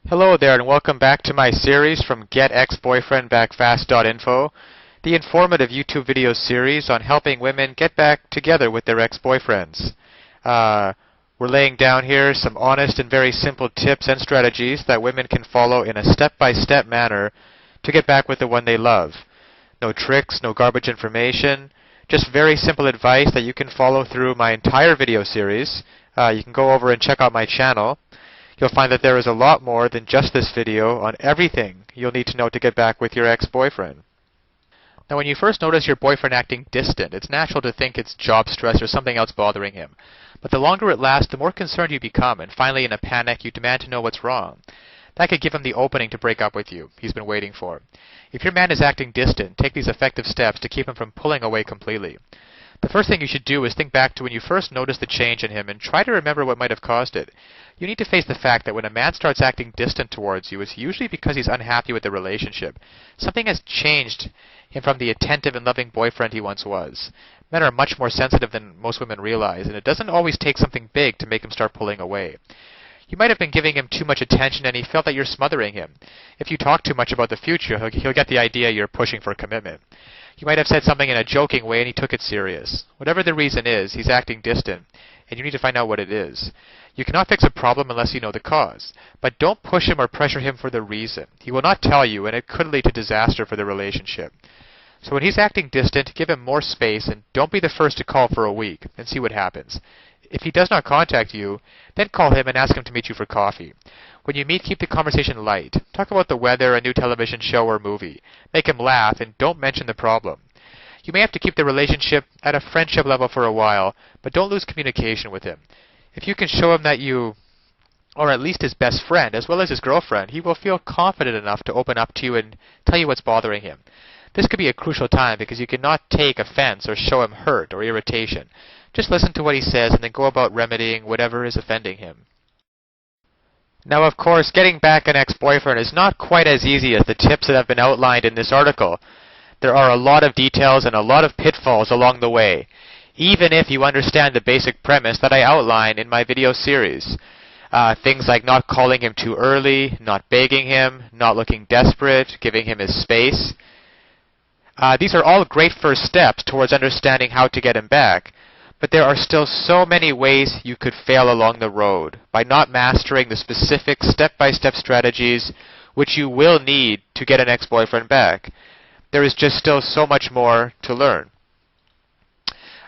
Hello there and welcome back to my series from getexboyfriendbackfast.info, the informative YouTube video series on helping women get back together with their ex-boyfriends. We're laying down here some honest and very simple tips and strategies that women can follow in a step-by-step manner to get back with the one they love. No tricks, no garbage information, just very simple advice that you can follow through my entire video series. You can go over and check out my channel. You'll find that there is a lot more than just this video on everything you'll need to know to get back with your ex-boyfriend. Now, when you first notice your boyfriend acting distant, it's natural to think it's job stress or something else bothering him. But the longer it lasts, the more concerned you become, and finally, in a panic, you demand to know what's wrong. That could give him the opening to break up with you he's been waiting for. If your man is acting distant, take these effective steps to keep him from pulling away completely. The first thing you should do is think back to when you first noticed the change in him and try to remember what might have caused it. You need to face the fact that when a man starts acting distant towards you, it's usually because he's unhappy with the relationship. Something has changed him from the attentive and loving boyfriend he once was. Men are much more sensitive than most women realize, and it doesn't always take something big to make him start pulling away. You might have been giving him too much attention and he felt that you're smothering him. If you talk too much about the future, he'll get the idea you're pushing for commitment. You might have said something in a joking way and he took it serious. Whatever the reason is, he's acting distant, and you need to find out what it is. You cannot fix a problem unless you know the cause. But don't push him or pressure him for the reason. He will not tell you, and it could lead to disaster for the relationship. So when he's acting distant, give him more space, and don't be the first to call for a week, and see what happens. If he does not contact you, then call him and ask him to meet you for coffee. When you meet, keep the conversation light. Talk about the weather, a new television show, or movie. Make him laugh, and don't mention the problem. You may have to keep the relationship at a friendship level for a while, but don't lose communication with him. If you can show him that you are at least his best friend, as well as his girlfriend, he will feel confident enough to open up to you and tell you what's bothering him. This could be a crucial time because you cannot take offense or show him hurt or irritation. Just listen to what he says and then go about remedying whatever is offending him. Now, of course, getting back an ex-boyfriend is not quite as easy as the tips that have been outlined in this article. There are a lot of details and a lot of pitfalls along the way, even if you understand the basic premise that I outline in my video series. Things like not calling him too early, not begging him, not looking desperate, giving him his space. These are all great first steps towards understanding how to get him back, but there are still so many ways you could fail along the road by not mastering the specific step-by-step strategies which you will need to get an ex-boyfriend back. There is just still so much more to learn.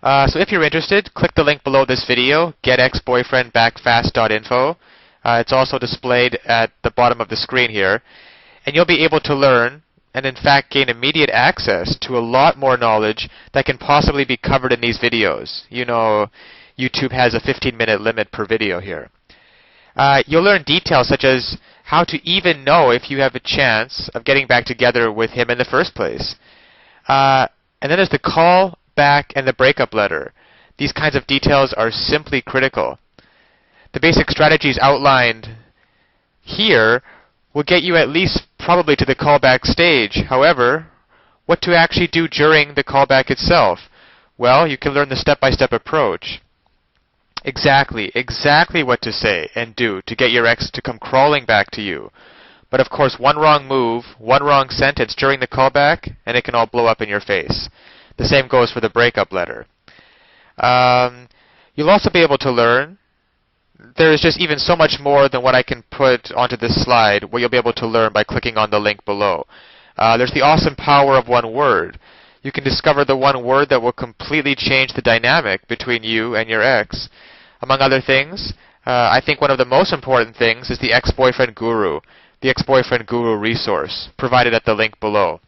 So if you're interested, click the link below this video, getexboyfriendbackfast.info. It's also displayed at the bottom of the screen here. And you'll be able to learn and in fact gain immediate access to a lot more knowledge that can possibly be covered in these videos. You know, YouTube has a 15-minute limit per video here. You'll learn details such as how to even know if you have a chance of getting back together with him in the first place. And then there's the call back and the breakup letter. These kinds of details are simply critical. The basic strategies outlined here will get you at least probably to the callback stage. However, what to actually do during the callback itself? Well, you can learn the step-by-step approach. Exactly what to say and do to get your ex to come crawling back to you. But of course, one wrong move, one wrong sentence during the callback, and it can all blow up in your face. The same goes for the breakup letter. You'll also be able to learn. There's just even so much more than what I can put onto this slide, what you'll be able to learn by clicking on the link below. There's the awesome power of one word. You can discover the one word that will completely change the dynamic between you and your ex. Among other things, I think one of the most important things is the ex-boyfriend guru, the ex-boyfriend guru resource, provided at the link below.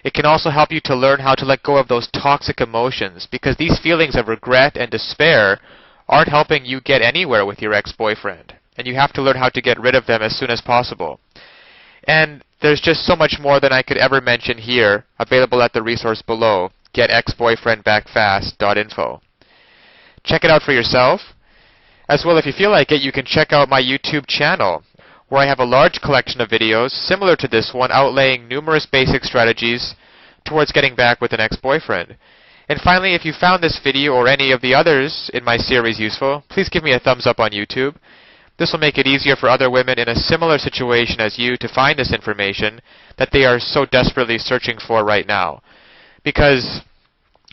It can also help you to learn how to let go of those toxic emotions, because these feelings of regret and despair aren't helping you get anywhere with your ex-boyfriend, and you have to learn how to get rid of them as soon as possible. And there's just so much more than I could ever mention here, available at the resource below, getexboyfriendbackfast.info. Check it out for yourself. As well, if you feel like it, you can check out my YouTube channel, where I have a large collection of videos similar to this one outlaying numerous basic strategies towards getting back with an ex-boyfriend. And finally, if you found this video or any of the others in my series useful, please give me a thumbs up on YouTube. This will make it easier for other women in a similar situation as you to find this information that they are so desperately searching for right now. Because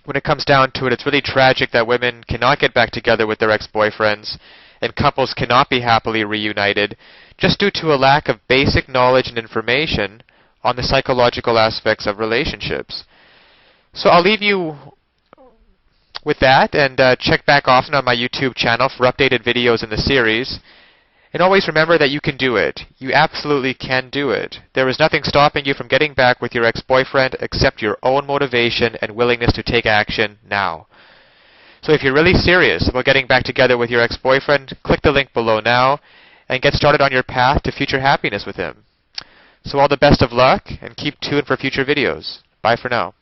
when it comes down to it, it's really tragic that women cannot get back together with their ex-boyfriends and couples cannot be happily reunited just due to a lack of basic knowledge and information on the psychological aspects of relationships. So I'll leave you with that, and check back often on my YouTube channel for updated videos in the series. And always remember that you can do it. You absolutely can do it. There is nothing stopping you from getting back with your ex-boyfriend except your own motivation and willingness to take action now. So if you're really serious about getting back together with your ex-boyfriend, click the link below now and get started on your path to future happiness with him. So all the best of luck, and keep tuned for future videos. Bye for now.